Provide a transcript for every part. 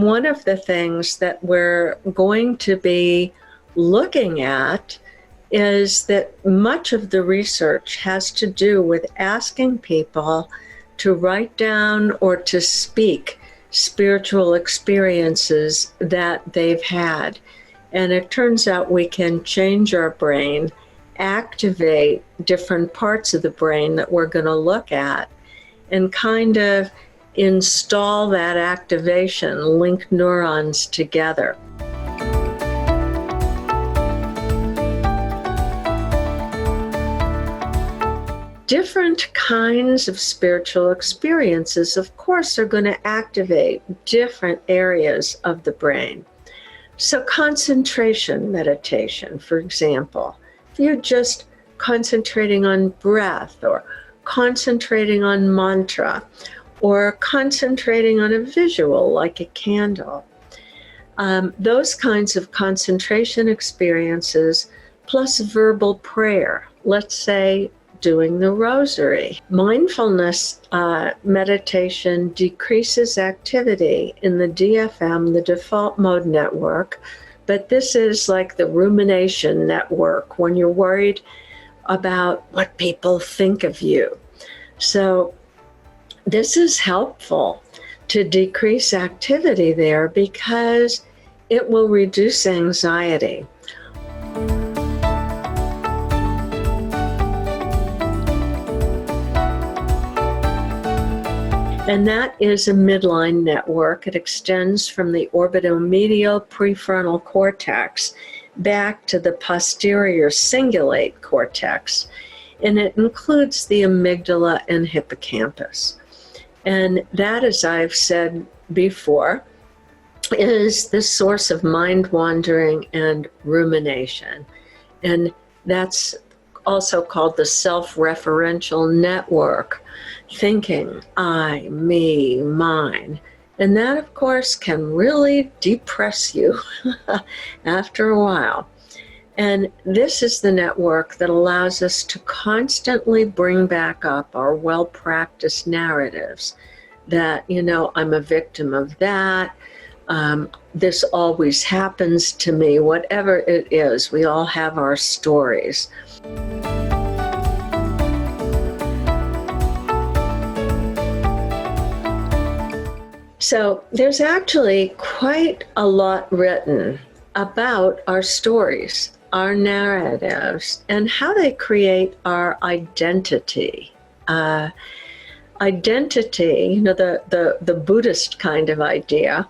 one of the things that we're going to be looking at is that much of the research has to do with asking people to write down or to speak spiritual experiences that they've had. And it turns out we can change our brain, activate different parts of the brain that we're going to look at, and kind of install that activation, link neurons together. Different kinds of spiritual experiences, of course, are going to activate different areas of the brain. So concentration meditation, for example, if you're just concentrating on breath or concentrating on mantra or concentrating on a visual like a candle, those kinds of concentration experiences plus verbal prayer, let's say doing the rosary. Mindfulness meditation decreases activity in the DFM, the default mode network, but this is like the rumination network when you're worried about what people think of you. So this is helpful to decrease activity there because it will reduce anxiety. And that is a midline network. It extends from the orbitomedial prefrontal cortex back to the posterior cingulate cortex. And it includes the amygdala and hippocampus. And that, as I've said before, is the source of mind wandering and rumination. And that's also called the self-referential network, thinking, I, me, mine. And that, of course, can really depress you after a while. And this is the network that allows us to constantly bring back up our well-practiced narratives that, I'm a victim of that, this always happens to me, whatever it is. We all have our stories. So there's actually quite a lot written about our stories, our narratives, and how they create our identity. Identity, the Buddhist kind of idea,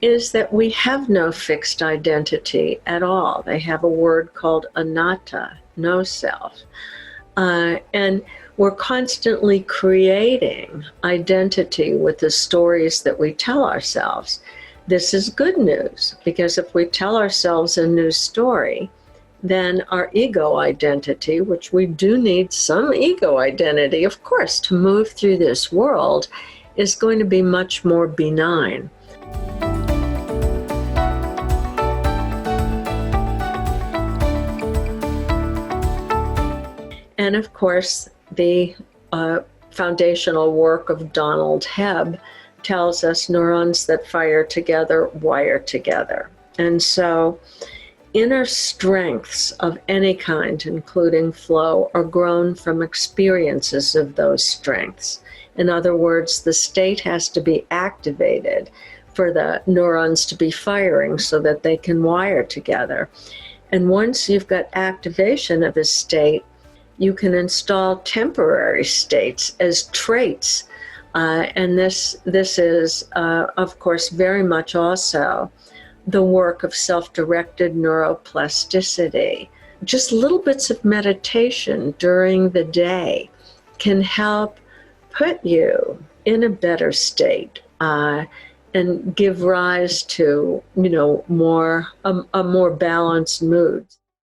is that we have no fixed identity at all. They have a word called anatta, no self. And we're constantly creating identity with the stories that we tell ourselves. This is good news, because if we tell ourselves a new story, then our ego identity, which we do need some ego identity, of course, to move through this world, is going to be much more benign. And of course, the foundational work of Donald Hebb tells us neurons that fire together wire together. And so inner strengths of any kind, including flow, are grown from experiences of those strengths. In other words, the state has to be activated for the neurons to be firing so that they can wire together. And once you've got activation of a state, you can install temporary states as traits. And this is, of course, very much also the work of self-directed neuroplasticity. Just little bits of meditation during the day can help put you in a better state and give rise to, a more balanced mood.